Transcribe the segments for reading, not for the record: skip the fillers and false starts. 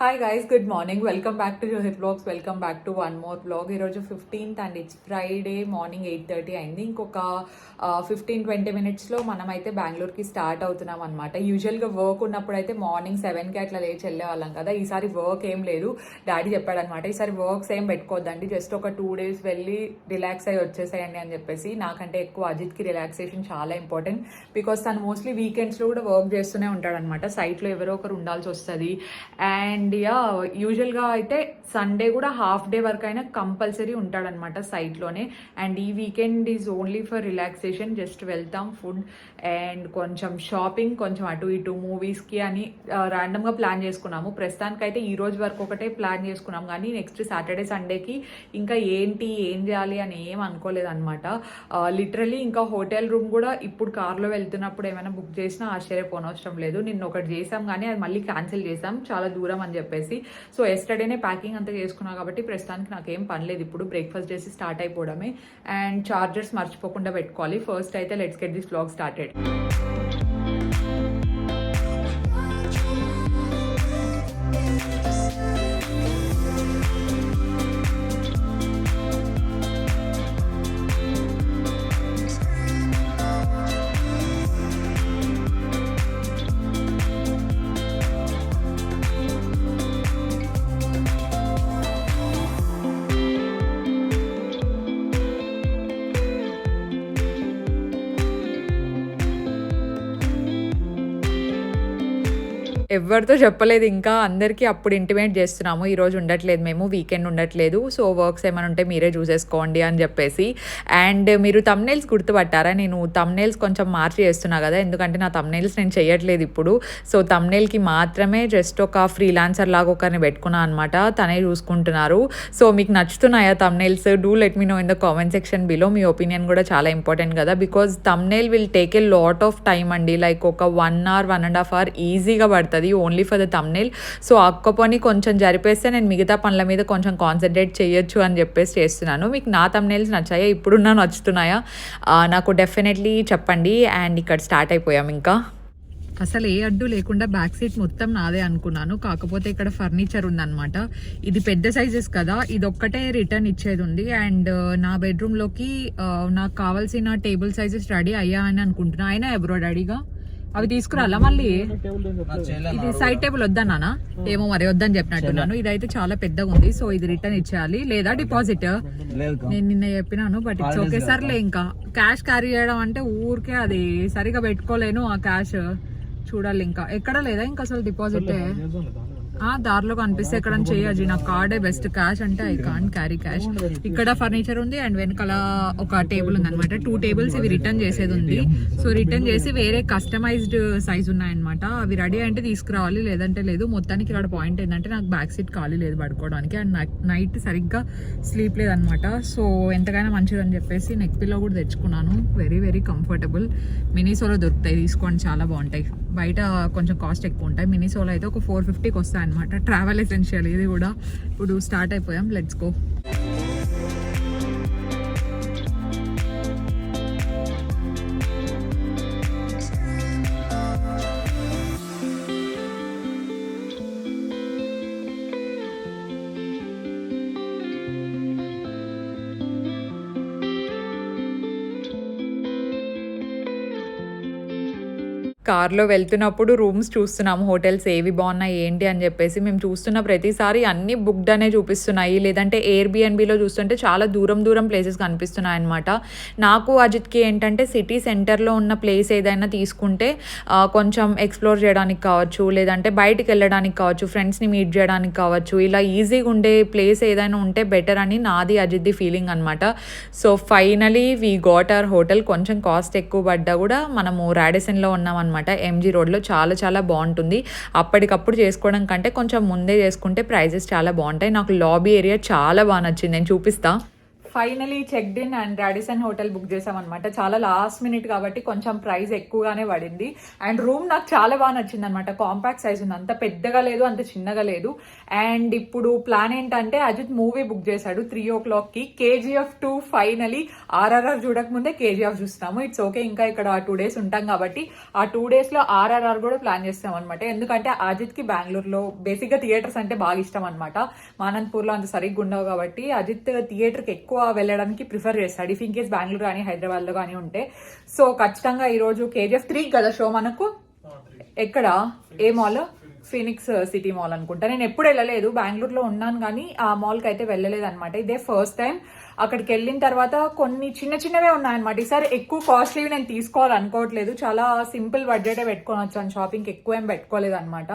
Hi guys, good morning. Welcome back to Yohith blogs. Welcome back to one more blog. ఈరోజు 15th and it's Friday morning 8:30 అయింది. ఇంకొక 15-20 మినిట్స్లో మనమైతే బెంగళూరుకి start అవుతున్నాం అనమాట. యూజువల్గా వర్క్ ఉన్నప్పుడు అయితే మార్నింగ్ 7కి అట్లా లేచి వెళ్ళేవాళ్ళం కదా. ఈసారి వర్క్ ఏం లేదు. డాడీ చెప్పాడనమాట, ఈసారి వర్క్స్ ఏం పెట్టుకోవద్దండి, జస్ట్ ఒక 2 days వెళ్ళి రిలాక్స్ అయ్యి వచ్చేసేయండి అని చెప్పేసి. నాకంటే ఎక్కువ అజిత్కి రిలాక్సేషన్ చాలా ఇంపార్టెంట్. బికాస్ తను మోస్ట్లీ వీకెండ్స్లో కూడా వర్క్ చేస్తూనే ఉంటాడనమాట. సైట్లో ఎవరో ఒకరు ఉండాల్సి వస్తుంది. అండ్ యూజువల్గా అయితే సండే కూడా హాఫ్ డే వరకు అయినా కంపల్సరీ ఉంటాడనమాట సైట్లోనే. అండ్ ఈ weekend is only for relaxation. Just వెళ్తాం, ఫుడ్ అండ్ కొంచెం షాపింగ్, కొంచెం అటు ఇటు మూవీస్కి అని ర్యాండమ్గా ప్లాన్ చేసుకున్నాము. ప్రస్తుతానికైతే ఈ రోజు వరకు ఒకటే ప్లాన్ చేసుకున్నాం, కానీ నెక్స్ట్ సాటర్డే సండేకి ఇంకా ఏం చేయాలి అని ఏం అనుకోలేదు అనమాట. లిటరలీ ఇంకా హోటల్ రూమ్ కూడా ఇప్పుడు కార్లో వెళ్తున్నప్పుడు ఏమైనా బుక్ చేసినా ఆశ్చర్యపోనవసరం లేదు. నిన్న ఒకటి చేసాం కానీ అది మళ్ళీ క్యాన్సిల్ చేసాం, చాలా దూరం అని చెప్పేసి. సో ఎస్టర్డేనే ప్యాకింగ్ అంతా చేసుకున్నా కాబట్టి ప్రస్తుతానికి నాకేం పనిలేదు. ఇప్పుడు బ్రేక్ఫాస్ట్ చేసి స్టార్ట్ అయిపోవడమే. అండ్ చార్జర్స్ మర్చిపోకుండా పెట్టుకోవాలి. ఫస్ట్ అయితే let's get this vlog started. ఎవరితో చెప్పలేదు, ఇంకా అందరికీ అప్పుడు ఇంటిమేట్ చేస్తున్నాము ఈరోజు ఉండట్లేదు, మేము వీకెండ్ ఉండట్లేదు, సో వర్క్స్ ఏమైనా ఉంటే మీరే చూసేసుకోండి అని చెప్పేసి. అండ్ మీరు తమ్నైల్స్ గుర్తుపట్టారా? నేను తమ్నైల్స్ కొంచెం మార్చి చేస్తున్నా కదా, ఎందుకంటే నా తమ్నైల్స్ నేను చేయట్లేదు ఇప్పుడు. సో తమ్నైల్కి మాత్రమే జస్ట్ ఒక ఫ్రీలాన్సర్ లాగా ఒకరిని పెట్టుకున్నా అనమాట, తనే చూసుకుంటున్నారు. సో మీకు నచ్చుతున్నాయా thumbnails? Do let me know in the comment section below. మీ ఒపీనియన్ కూడా చాలా ఇంపార్టెంట్ కదా, because thumbnail will take a lot of time అండి. లైక్ ఒక 1 hour 1.5 hour ఈజీగా పడుతుంది only for the thumbnail. So అక్క పని కొంచెం జరిపేస్తే నేను మిగతా పనుల మీద కొంచెం కాన్సన్ట్రేట్ చేయొచ్చు అని చెప్పేసి చేస్తున్నాను. మీకు నా తమ్నైల్స్ నచ్చాయా? ఇప్పుడున్నా నచ్చుతున్నాయా? నాకు డెఫినెట్లీ చెప్పండి. అండ్ ఇక్కడ స్టార్ట్ అయిపోయాం. ఇంకా అసలు ఏ అడ్డు లేకుండా బ్యాక్ సీట్ మొత్తం నాదే అనుకున్నాను, కాకపోతే ఇక్కడ ఫర్నిచర్ ఉందన్నమాట. ఇది పెద్ద సైజెస్ కదా, ఇది ఒక్కటే రిటర్న్ ఇచ్చేది ఉంది. అండ్ నా బెడ్రూమ్లోకి నాకు కావాల్సిన టేబుల్ సైజెస్ రెడీ అయ్యా అని అనుకుంటున్నా. అయినా ఎవరో డాడీగా అవి తీసుకురాలా మళ్ళీ? ఇది సైడ్ టేబుల్ వద్దన్నానా? ఏమో మరి వద్దని చెప్పినట్టున్నాను. ఇదైతే చాలా పెద్దగా ఉంది, సో ఇది రిటర్న్ ఇచ్చేయాలి లేదా డిపాజిట్ నేను నిన్న చెప్పినాను. బట్ ఇట్స్ ఓకే, సర్లే. ఇంకా క్యాష్ క్యారీ చేయడం అంటే ఊరికే అది సరిగా పెట్టుకోలేను. ఆ క్యాష్ చూడాలి, ఇంకా ఎక్కడ లేదా ఇంకా అసలు డిపాజిట్ దారిలో కనిపిస్తే ఎక్కడ చేయొచ్చు. నా కార్డే బెస్ట్, క్యాష్ అంటే ఐ కాంట్ క్యారీ క్యాష్. ఇక్కడ ఫర్నిచర్ ఉంది అండ్ వెనకాల ఒక టేబుల్ ఉంది అనమాట. 2 tables ఇవి రిటర్న్ చేసేది ఉంది. సో రిటర్న్ చేసి వేరే కస్టమైజ్డ్ సైజ్ ఉన్నాయన్నమాట, అవి రెడీ అంటే తీసుకురావాలి, లేదంటే లేదు. మొత్తానికి ఇక్కడ పాయింట్ ఏంటంటే నాకు బ్యాక్ సీట్ ఖాళీ లేదు పడుకోవడానికి, అండ్ నైట్ సరిగ్గా స్లీప్ లేదనమాట. సో ఎంతకైనా మంచిదని చెప్పేసి నెక్ పిల్లో కూడా తెచ్చుకున్నాను. Very very comfortable. మినీసోలో దొరుకుతాయి, తీసుకోండి, చాలా బాగుంటాయి. బయట కొంచెం కాస్ట్ ఎక్కువ ఉంటాయి. మినీసోలో అయితే ఒక 450కి వస్తాయి అనమాట. ట్రావెల్ ఎసెన్షియల్ ఇది కూడా. ఇప్పుడు స్టార్ట్ అయిపోయాం, లెట్స్ గో. కార్లో వెళ్తున్నప్పుడు రూమ్స్ చూస్తున్నాము, హోటల్స్ ఏవి బాగున్నాయి ఏంటి అని చెప్పేసి. మేము చూస్తున్న ప్రతిసారి అన్ని బుక్డ్ అనే చూపిస్తున్నాయి, లేదంటే ఎయిర్బిఎన్బిలో చూస్తుంటే చాలా దూరం దూరం ప్లేసెస్ కనిపిస్తున్నాయి అనమాట. నాకు అజిత్కి ఏంటంటే సిటీ సెంటర్లో ఉన్న ప్లేస్ ఏదైనా తీసుకుంటే కొంచెం ఎక్స్ప్లోర్ చేయడానికి కావచ్చు, లేదంటే బయటికి వెళ్ళడానికి కావచ్చు, ఫ్రెండ్స్ని మీట్ చేయడానికి కావచ్చు, ఇలా ఈజీగా ఉండే ప్లేస్ ఏదైనా ఉంటే బెటర్ అని నాది అజిత్ది ఫీలింగ్ అనమాట. So finally we got our hotel. కొంచెం కాస్ట్ ఎక్కువ పడ్డా కూడా మనము రాడిసన్లో ఉన్నాం అనమాట. ఎంజీ రోడ్లో చాలా చాలా బాగుంటుంది. అప్పటికప్పుడు చేసుకోవడం కంటే కొంచెం ముందే చేసుకుంటే ప్రైజెస్ చాలా బాగుంటాయి. నాకు లాబీ ఏరియా చాలా బాగా నచ్చింది, నేను చూపిస్తా. Finally checked in and Radisson hotel book చేసామన్నమాట. చాలా లాస్ట్ మినిట్ కాబట్టి కొంచెం ప్రైస్ ఎక్కువగానే పడింది. అండ్ రూమ్ నాకు చాలా బాగా నచ్చింది అనమాట. కాంపాక్ట్ సైజ్ ఉంది, అంత పెద్దగా లేదు, అంత చిన్నగా లేదు. అండ్ ఇప్పుడు ప్లాన్ ఏంటంటే అజిత్ మూవీ బుక్ చేశాడు 3 o'clock KGF 2. ఫైనలీ ఆర్ఆర్ఆర్ చూడక ముందే KGF చూస్తున్నాము. ఇట్స్ ఓకే, ఇంకా ఇక్కడ 2 days ఉంటాం కాబట్టి ఆ 2 days లో ఆర్ఆర్ఆర్ కూడా ప్లాన్ చేస్తాం అనమాట. ఎందుకంటే అజిత్ కి బెంగళూరులో బేసిక్ గా థియేటర్స్ అంటే బాగా ఇష్టం అనమాట. మానంతపూర్ లో అంత సరిగ్గా ఉండవు కాబట్టి అజిత్ థియేటర్ కి ఎక్కువ వెళ్ళడానికి ప్రిఫర్ చేస్తాడు, ఇఫ్ ఇన్ కేస్ బెంగళూరు కానీ హైదరాబాద్ లో కానీ ఉంటే. సో ఖచ్చితంగా ఈ రోజు KGF 3 కదా షో మనకు. ఎక్కడ, ఏ మాల్? ఫీనిక్స్ సిటీ మాల్ అనుకుంటా. నేను ఎప్పుడు వెళ్ళలేదు, బెంగళూరులో ఉన్నాను కానీ ఆ మాల్కి అయితే వెళ్ళలేదు అనమాట. ఇదే ఫస్ట్ టైం. అక్కడికి వెళ్ళిన తర్వాత కొన్ని చిన్న చిన్నవే ఉన్నాయన్నమాట. ఈసారి ఎక్కువ కాస్ట్లీవి నేను తీసుకోవాలనుకోవట్లేదు, చాలా సింపుల్ బడ్జెటే పెట్టుకొని వచ్చాను, షాపింగ్కి ఎక్కువ ఏం పెట్టుకోలేదు అనమాట.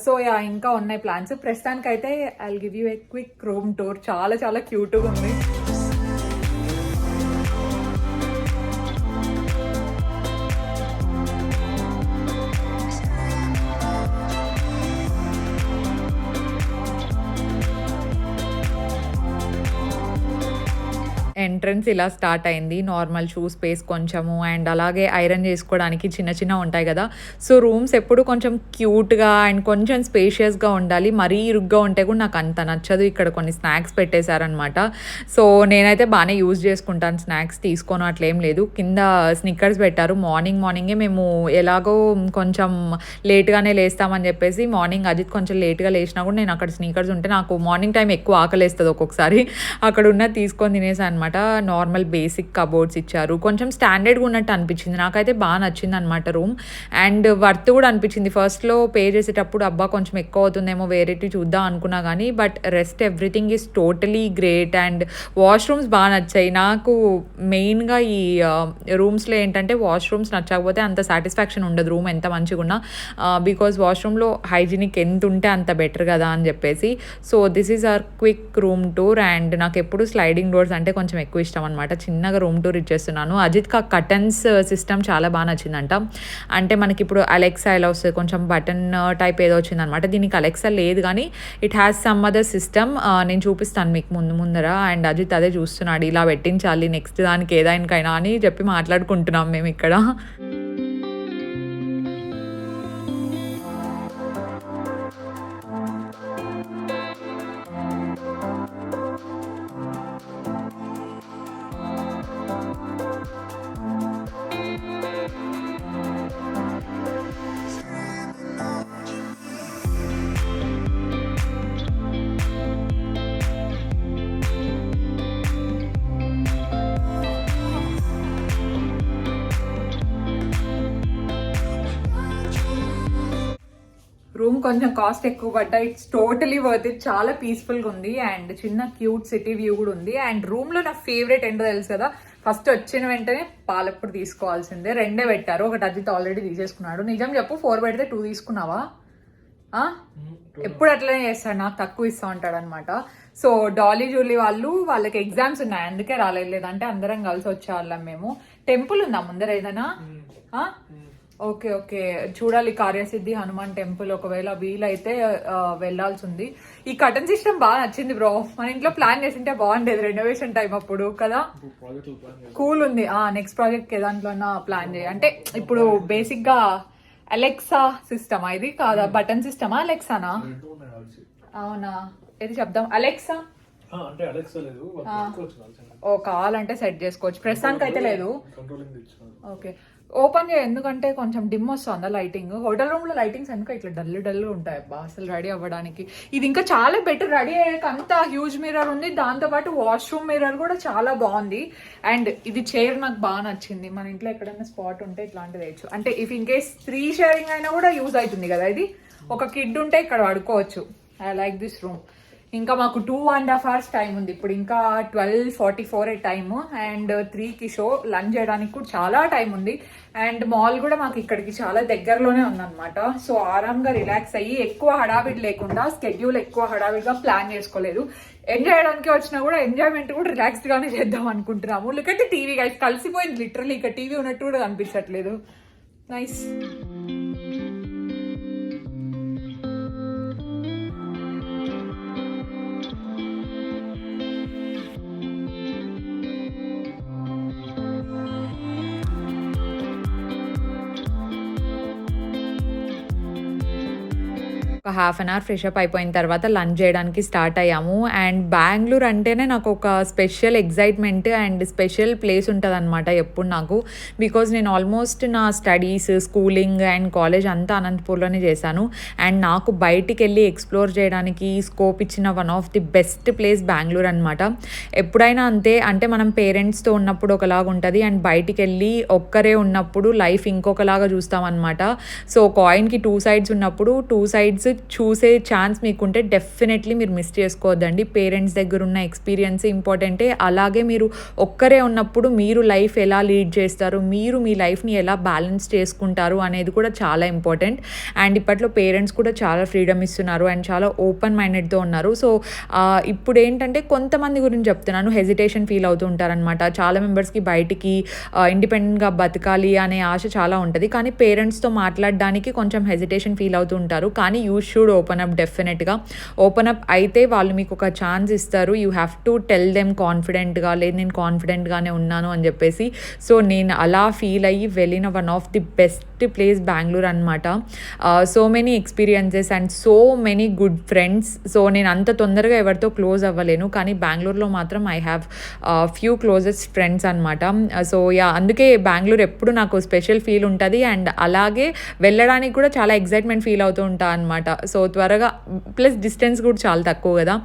సో ఇంకా ఉన్నాయి ప్లాన్స్. ప్రస్తుతానికి అయితే I will give you A quick room tour. చాలా చాలా క్యూట్గా ఉంది. ఎంట్రన్స్ ఇలా స్టార్ట్ అయింది. నార్మల్ షూ స్పేస్ కొంచెము, అండ్ అలాగే ఐరన్ చేసుకోవడానికి చిన్న చిన్న ఉంటాయి కదా. సో రూమ్స్ ఎప్పుడు కొంచెం క్యూట్గా అండ్ కొంచెం స్పేషియస్గా ఉండాలి, మరీ ఇరుగ్గా ఉంటే కూడా నాకు అంత నచ్చదు. ఇక్కడ కొన్ని స్నాక్స్ పెట్టేశారనమాట. సో నేనైతే బాగానే యూజ్ చేసుకుంటాను, స్నాక్స్ తీసుకోను అట్లేం లేదు. కింద స్నిక్కర్స్ పెట్టారు. మార్నింగే మేము ఎలాగో కొంచెం లేట్గానే లేస్తామని చెప్పేసి మార్నింగ్ అజిత్ కొంచెం లేట్గా లేచినా కూడా నేను అక్కడ స్నిక్కర్స్ ఉంటే నాకు మార్నింగ్ టైం ఎక్కువ ఆకలేస్తుంది ఒక్కొక్కసారి, అక్కడ ఉన్నది తీసుకొని తినేసాను అనమాట. నార్మల్ బేసిక్ కబోర్డ్స్ ఇచ్చారు, కొంచెం స్టాండర్డ్గా ఉన్నట్టు అనిపించింది. నాకైతే బాగా నచ్చింది అనమాట రూమ్. అండ్ వర్త్ కూడా అనిపించింది. ఫస్ట్లో పే చేసేటప్పుడు అబ్బా కొంచెం ఎక్కువ అవుతుందేమో వేరేటి చూద్దాం అనుకున్నా కానీ, but rest everything is totally great. And washrooms బాగా నచ్చాయి నాకు. మెయిన్గా ఈ రూమ్స్లో ఏంటంటే వాష్రూమ్స్ నచ్చకపోతే అంత సాటిస్ఫాక్షన్ ఉండదు రూమ్ ఎంత మంచిగా ఉన్నా, బికాజ్ వాష్రూమ్లో హైజీనిక్ ఎంత ఉంటే అంత బెటర్ కదా అని చెప్పేసి. So this is our quick room tour. And నాకు ఎప్పుడు స్లైడింగ్ డోర్స్ అంటే కొంచెం ఎక్కువ ఇష్టం అనమాట. చిన్నగా రూమ్ టూర్ ఇచ్చేస్తున్నాను. అజిత్కి ఆ కటన్స్ సిస్టమ్ చాలా బాగా నచ్చిందంట. అంటే మనకి ఇప్పుడు అలెక్సా ఎలా వస్తుంది, కొంచెం బటన్ టైప్ ఏదో వచ్చిందనమాట. దీనికి అలెక్సా లేదు కానీ it has some other system. నేను చూపిస్తాను మీకు ముందర. అండ్ అజిత్ అదే చూస్తున్నాడు, ఇలా పెట్టించాలి నెక్స్ట్ దానికి ఏదానికైనా అని చెప్పి మాట్లాడుకుంటున్నాం మేము ఇక్కడ. రూమ్ కొంచెం కాస్ట్ ఎక్కువ పడ్డా ఇట్స్ టోటలీ వర్త్ ఇట్. చాలా పీస్ఫుల్గా ఉంది అండ్ చిన్న క్యూట్ సిటీ వ్యూ కూడా ఉంది. అండ్ రూమ్లో నా ఫేవరెట్ ఏంటో తెలుసు కదా, ఫస్ట్ వచ్చిన వెంటనే పాలప్పుడు తీసుకోవాల్సిందే. 2 పెట్టారు, ఒకటి అజిత్ ఆల్రెడీ తీసేసుకున్నాడు. నిజం చెప్పు, 4 పెడితే 2 తీసుకున్నావా? ఎప్పుడు అట్లనే చేస్తాడు, నాకు తక్కువ ఇస్తా ఉంటాడు అనమాట. సో డాలీ జూలీ వాళ్ళకి ఎగ్జామ్స్ ఉన్నాయి, అందుకే రాలేదు, లేదంటే అందరం కలిసి వచ్చేవాళ్ళం మేము. టెంపుల్ ఉందా ముందర ఏదైనా? ఓకే ఓకే, చూడాలి. కార్యసిద్ధి హనుమాన్ టెంపుల్ ఒకవేళ వీలైతే వెళ్లాల్సి ఉంది. ఈ కటన్ సిస్టమ్ బాగా నచ్చింది బ్రో. మన ఇంట్లో ప్లాన్ చేసింటే బాగుండేది రెనోవేషన్ టైం అప్పుడు కదా. కూల్ ఉంది. నెక్స్ట్ ప్రాజెక్ట్ ఏ దాంట్లో ప్లాన్ చేయ అంటే ఇప్పుడు బేసిక్ గా అలెక్సా సిస్టమా ఇది? కాదా, బటన్ సిస్టమా అలెక్సానా? అవునా, ఏది చెప్దాం. అలెక్సా ఓ కావాలంటే సెట్ చేసుకోవచ్చు, ప్రస్తుతానికి అయితే లేదు. ఓకే ఓపెన్ చేయ, ఎందుకంటే కొంచెం డిమ్ వస్తుందా లైటింగ్. హోటల్ రూమ్ లో లైటింగ్స్ ఎందుకు ఇట్లా డల్ ఉంటాయి అబ్బా అసలు రెడీ అవ్వడానికి. ఇది ఇంకా చాలా బెటర్, రెడీ అయ్యాక అంతా హ్యూజ్ మిర్రర్ ఉంది, దాంతో పాటు వాష్రూమ్ మిర్రర్ కూడా చాలా బాగుంది. అండ్ ఇది చైర్ నాకు బాగా నచ్చింది. మన ఇంట్లో ఎక్కడైనా స్పాట్ ఉంటే ఇట్లాంటిది వేయచ్చు, అంటే ఇఫ్ ఇన్ కేస్ 3 షేరింగ్ అయినా కూడా యూజ్ అవుతుంది కదా. ఇది ఒక కిడ్ ఉంటే ఇక్కడ పడుకోవచ్చు. I like this room. ఇంకా మాకు 2.5 hours టైం ఉంది ఇప్పుడు, ఇంకా 12:44 టైము. అండ్ 3కి షో, లంచ్ చేయడానికి కూడా చాలా టైం ఉంది. అండ్ మాల్ కూడా మాకు ఇక్కడికి చాలా దగ్గరలోనే ఉందన్నమాట. సో ఆరాంగా రిలాక్స్ అయ్యి, ఎక్కువ హడావిడి లేకుండా, స్కెడ్యూల్ ఎక్కువ హడావిడిగా ప్లాన్ చేసుకోలేదు. ఎంజాయ్ చేయడానికి వచ్చినా కూడా ఎంజాయ్మెంట్ కూడా రిలాక్స్డ్ గానే చేద్దాం అనుకుంటున్నాము. లేకపోతే టీవీ గైస్ కలిసిపోయింది లిటరలీ, ఇక టీవీ ఉన్నట్టు కూడా కనిపించట్లేదు. నైస్. ఒక half an hour fresh up అయిపోయిన తర్వాత లంచ్ చేయడానికి స్టార్ట్ అయ్యాము. అండ్ బెంగుళూరు అంటేనే నాకు ఒక special excitement and special place ఉంటుందన్నమాట ఎప్పుడు నాకు. బికాజ్ నేను ఆల్మోస్ట్ నా స్టడీస్, స్కూలింగ్ అండ్ కాలేజ్ అంతా అనంతపూర్లోనే చేశాను. అండ్ నాకు బయటికి వెళ్ళి ఎక్స్ప్లోర్ చేయడానికి స్కోప్ ఇచ్చిన one of the best place Bengaluru అనమాట. ఎప్పుడైనా అంతే, అంటే మనం పేరెంట్స్తో ఉన్నప్పుడు ఒకలాగా ఉంటుంది అండ్ బయటికి వెళ్ళి ఒక్కరే ఉన్నప్పుడు లైఫ్ ఇంకొకలాగా చూస్తామన్నమాట. సో కాయిన్కి 2 సైడ్స్ ఉన్నప్పుడు 2 సైడ్స్ చూసే ఛాన్స్ మీకుంటే డెఫినెట్లీ మీరు మిస్ చేసుకోవద్దండి. పేరెంట్స్ దగ్గర ఉన్న ఎక్స్పీరియన్స్ ఇంపార్టెంటే, అలాగే మీరు ఒక్కరే ఉన్నప్పుడు మీరు లైఫ్ ఎలా లీడ్ చేస్తారు, మీరు మీ లైఫ్ని ఎలా బ్యాలెన్స్ చేసుకుంటారు అనేది కూడా చాలా ఇంపార్టెంట్. అండ్ ఇప్పట్లో పేరెంట్స్ కూడా చాలా ఫ్రీడమ్ ఇస్తున్నారు అండ్ చాలా ఓపెన్ మైండెడ్తో ఉన్నారు. సో ఇప్పుడు ఏంటంటే కొంతమంది గురించి చెప్తున్నాను, హెజిటేషన్ ఫీల్ అవుతూ ఉంటారనమాట. చాలా మెంబర్స్కి బయటికి ఇండిపెండెంట్గా బతకాలి అనే ఆశ చాలా ఉంటుంది, కానీ పేరెంట్స్తో మాట్లాడడానికి కొంచెం హెజిటేషన్ ఫీల్ అవుతూ ఉంటారు. కానీ యూ షుడ్ ఓపెన్ అప్, డెఫినెట్గా ఓపెన్ అప్ అయితే వాళ్ళు మీకు ఒక ఛాన్స్ ఇస్తారు. You have to tell them కాన్ఫిడెంట్గా, లేదు నేను కాన్ఫిడెంట్గానే ఉన్నాను అని చెప్పేసి. సో నేను అలా ఫీల్ అయ్యి వెళ్ళిన one of the best place Bengaluru అనమాట. So many experiences and so many good friends. So నేను అంత తొందరగా ఎవరితో క్లోజ్ అవ్వలేను, కానీ బెంగుళూరులో మాత్రం I have few closest friends అనమాట. సో అందుకే బెంగుళూరు ఎప్పుడు నాకు స్పెషల్ ఫీల్ ఉంటుంది అండ్ అలాగే వెళ్ళడానికి కూడా చాలా ఎక్సైట్మెంట్ ఫీల్ అవుతూ ఉంటా అనమాట. సో త్వరగా, ప్లస్ డిస్టెన్స్ కూడా చాలా తక్కువ కదా.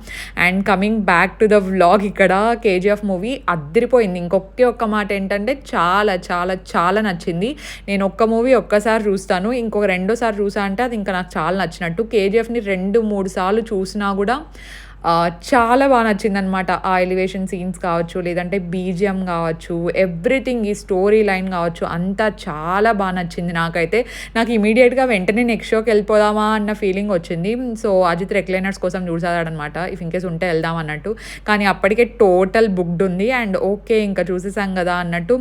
And coming back to the vlog, ఇక్కడ కేజీఎఫ్ మూవీ అద్దరిపోయింది. ఒక్క మాట ఏంటంటే చాలా చాలా చాలా నచ్చింది. నేను ఒక్క మూవీ ఒక్కసారి చూస్తాను, ఇంకొక రెండోసారి చూసా అంటే అది ఇంకా నాకు చాలా నచ్చినట్టు. కేజీఎఫ్ని 2-3 సార్లు చూసినా కూడా చాలా బాగా నచ్చిందనమాట. ఆ ఎలివేషన్ సీన్స్ కావచ్చు, లేదంటే బీజిఎం కావచ్చు, ఎవ్రీథింగ్, ఈ స్టోరీ లైన్ కావచ్చు, అంతా చాలా బాగా నచ్చింది నాకైతే. నాకు ఇమీడియట్గా వెంటనే నెక్స్ట్ షోకి వెళ్ళిపోదామా అన్న ఫీలింగ్ వచ్చింది. సో అజిత్ రెక్లైనర్స్ కోసం చూసాడనమాట, ఇఫ్ ఇన్కేస్ ఉంటే వెళ్దాం అన్నట్టు. కానీ అప్పటికే టోటల్ బుక్డ్ ఉంది అండ్ ఓకే ఇంకా చూసేసాం కదా అన్నట్టు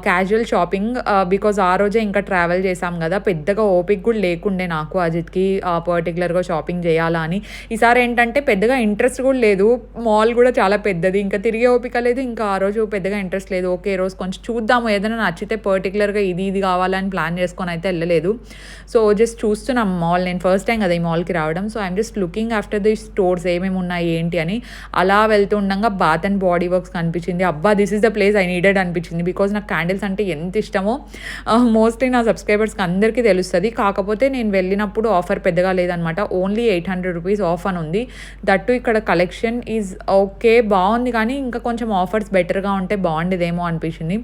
క్యాజువల్ షాపింగ్, బికాజ్ ఆ రోజే ఇంకా ట్రావెల్ చేసాం కదా, పెద్దగా ఓపిక కూడా లేకుండే నాకు అజిత్కి పర్టికులర్గా షాపింగ్ చేయాలా అని. ఈసారి ఏంటంటే పెద్దగా ఇంట్రెస్ట్ కూడా లేదు, మాల్ కూడా చాలా పెద్దది, ఇంకా తిరిగే ఓపిక లేదు, ఇంకా ఆ రోజు పెద్దగా ఇంట్రెస్ట్ లేదు. ఓకే రోజు కొంచెం చూద్దాము, ఏదైనా నచ్చితే పర్టికులర్గా ఇది కావాలని ప్లాన్ చేసుకొని అయితే వెళ్ళలేదు. సో జస్ట్ చూస్తున్నాం మాల్, నేను ఫస్ట్ టైం కదా ఈ మాల్కి రావడం. So I'm just looking after the stores, ఏమేమి ఉన్నాయి ఏంటి అని. అలా వెళ్తూ ఉండగా బాత్ అండ్ బాడీ వర్క్స్ కనిపించింది. అబ్బా this is the place I needed అనిపించింది, బికాజ్ నాకు క్యాండిల్స్ అంటే ఎంత ఇష్టమో మోస్ట్లీ నా సబ్స్క్రైబర్స్కి అందరికీ తెలుస్తుంది. కాకపోతే నేను వెళ్ళినప్పుడు ఆఫర్ పెద్దగా లేదనమాట, ఓన్లీ 800 రూపీస్ ఆఫ్ అని ఉంది. దట్టు ఇక్కడ కలెక్షన్ ఈజ్ ఓకే, బాగుంది, కానీ ఇంకా కొంచెం ఆఫర్స్ బెటర్గా ఉంటే బాగుండేదేమో అనిపించింది.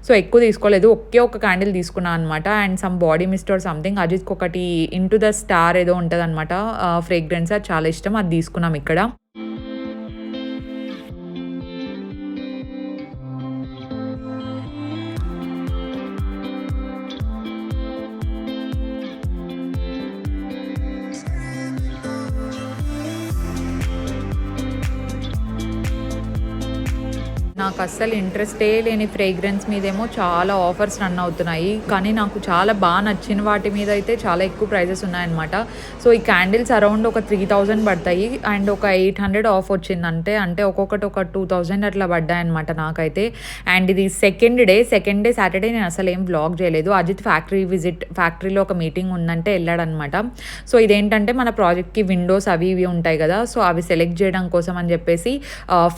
సో ఎక్కువ తీసుకోలేదు, ఒక క్యాండిల్ తీసుకున్నాను అనమాట. And some body mist or something. అజిత్కి ఒకటి ఇంటూ ద స్టార్ ఏదో ఉంటుంది అనమాట ఫ్రేగ్రెన్స్, అది చాలా ఇష్టం, అది తీసుకున్నాం ఇక్కడ. నాకు అస్సలు ఇంట్రెస్టే లేని ఫ్రేగ్రెన్స్ మీదేమో చాలా ఆఫర్స్ రన్ అవుతున్నాయి, కానీ నాకు చాలా బాగా నచ్చిన వాటి మీద అయితే చాలా ఎక్కువ ప్రైజెస్ ఉన్నాయన్నమాట. సో ఈ క్యాండిల్స్ అరౌండ్ ఒక 3000 పడతాయి అండ్ ఒక 800 ఆఫ్ వచ్చిందంటే, అంటే ఒక్కొక్కటి ఒక 2000 అట్లా పడ్డాయి అనమాట నాకైతే. అండ్ ఇది సెకండ్ డే సాటర్డే నేను అసలు ఏం వ్లాగ్ చేయలేదు. అజిత్ ఫ్యాక్టరీలో ఒక మీటింగ్ ఉందంటే వెళ్ళాడనమాట. సో ఇదేంటంటే మన ప్రాజెక్ట్కి విండోస్ అవి ఇవి ఉంటాయి కదా, సో అవి సెలెక్ట్ చేయడం కోసం అని చెప్పేసి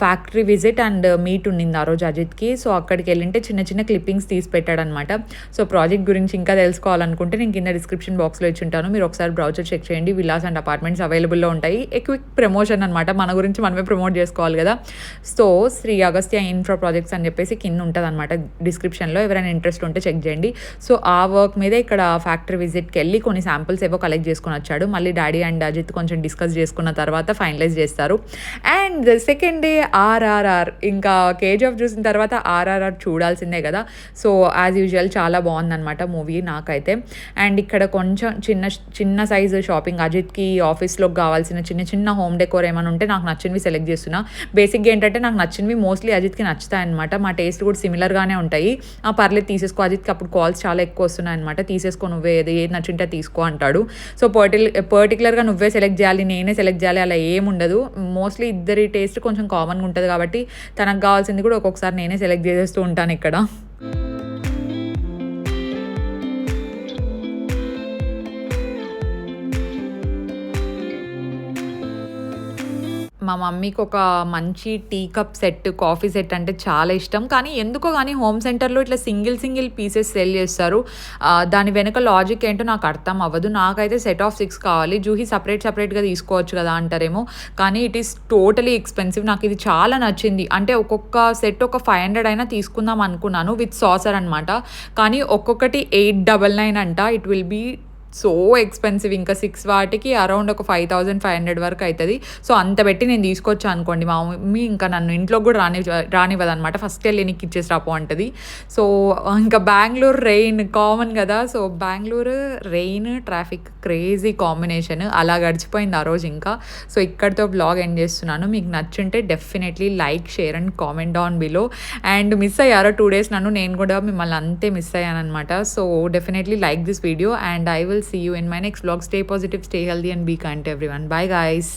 ఫ్యాక్టరీ విజిట్ అండ్ మీట్ ఉండింది ఆ రోజు అజిత్కి. సో అక్కడికి వెళ్ళింటే చిన్న చిన్న క్లిప్పింగ్స్ తీసి పెట్టాడనమాట. సో ప్రాజెక్ట్ గురించి ఇంకా తెలుసుకోవాలనుకుంటే నేను కింద డిస్క్రిప్షన్ బాక్స్లో ఇచ్చుంటాను, మీరు ఒకసారి బ్రౌచర్ చెక్ చేయండి. విల్లాస్ అండ్ అపార్ట్మెంట్స్ అవైలబుల్లో ఉంటాయి. క్విక్ ప్రమోషన్ అనమాట, మన గురించి మనమే ప్రమోట్ చేసుకోవాలి కదా. So Sri Agastya infra projects అని చెప్పేసి కింద ఉంటుంది అనమాట డిస్క్రిప్షన్లో, ఎవరైనా ఇంట్రెస్ట్ ఉంటే చెక్ చేయండి. సో ఆ వర్క్ మీదే ఇక్కడ ఫ్యాక్టరీ విజిట్కి వెళ్ళి కొన్ని శాంపుల్స్ ఏవో కలెక్ట్ చేసుకుని వచ్చాడు. మళ్ళీ డాడీ అండ్ అజిత్ కొంచెం డిస్కస్ చేసుకున్న తర్వాత ఫైనలైజ్ చేస్తారు. అండ్ సెకండ్ డే ఆర్ఆర్ఆర్, ఇంకా కేజీఎఫ్ చూసిన తర్వాత ఆర్ఆర్ఆర్ చూడాల్సిందే కదా. సో యాజ్ యూజువల్ చాలా బాగుందన్నమాట మూవీ నాకైతే. అండ్ ఇక్కడ కొంచెం చిన్న సైజు షాపింగ్, అజిత్కి ఆఫీస్లోకి కావాల్సిన చిన్న హోమ్ డెకోర్ ఏమైనా ఉంటే నాకు నచ్చినవి సెలెక్ట్ చేస్తున్నా. బేసిక్గా ఏంటంటే నాకు నచ్చినవి మోస్ట్లీ అజిత్కి నచ్చుతాయి అనమాట, మా టేస్ట్ కూడా సిమిలర్గానే ఉంటాయి. పర్లేదు తీసేసుకో, అజిత్కి అప్పుడు కాల్స్ చాలా ఎక్కువ వస్తున్నాయి అనమాట, తీసేసుకో నువ్వే, ఏది నచ్చింటే తీసుకో అంటాడు. సో పర్టికులర్గా నువ్వే సెలెక్ట్ చేయాలి, నేనే సెలెక్ట్ చేయాలి అలా ఏముండదు. మోస్ట్లీ ఇద్దరి టేస్ట్ కొంచెం కామన్గా ఉంటుంది కాబట్టి తనకు కావాల్సింది కూడా ఒక్కొక్కసారి నేనే సెలెక్ట్ చేసేస్తూ ఉంటాను ఇక్కడ. మా మమ్మీకి ఒక మంచి tea cup set, coffee set అంటే చాలా ఇష్టం. కానీ ఎందుకో గానీ హోమ్ సెంటర్‌లో ఇట్లా సింగిల్ పీసెస్ సెల్ చేస్తారు. దాని వెనక లాజిక్ ఏంటో నాకు అర్థం అవ్వదు. నాకైతే సెట్ ఆఫ్ 6 కావాలి. జూహీ సెపరేట్‌గా తీసుకోవచ్చు కదా అంటారేమో, కానీ ఇట్ ఈస్ టోటలీ ఎక్స్‌పెన్సివ్. నాకిది చాలా నచ్చింది. అంటే ఒక్కొక్క సెట్ ఒక 500 అయినా తీసుకుందాం అనుకున్నాను విత్ సాసర్ అనమాట. కానీ ఒక్కొక్కటి 899 అంట. It will be so expensive. ఇంకా 6 వాటికి అరౌండ్ ఒక 5500 వరకు అయితది. సో, అంత పెట్టి నేను తీసుకొచ్చా అనుకోండి. మా మమ్మీ ఇంకా నన్ను ఇంట్లోకి గూడా రానివ్వదనమాట. ఫస్ట్ ఎళ్లి నీకు ఇచ్చేసి రాపో అంటది. సో, ఇంకా బెంగుళూరు రెయిన్ కామన్ గదా! So, Bengaluru rain, traffic crazy combination. అలా గడిచిపోయింది ఆ రోజు ఇంకా. సో, ఇక్కడితో వ్లాగ్ ఎండ్ చేస్తున్నాను. మీకు నచ్చుంటే definitely like, share and comment down below. And miss అయ్యారా 2 డేస్ నన్ను? నేను కూడా మిమ్మల్ని అంతే మిస్ అయ్యాననమాట. So, definitely like this video and I will see you in my next vlog. Stay positive, stay healthy and be kind to everyone. Bye guys.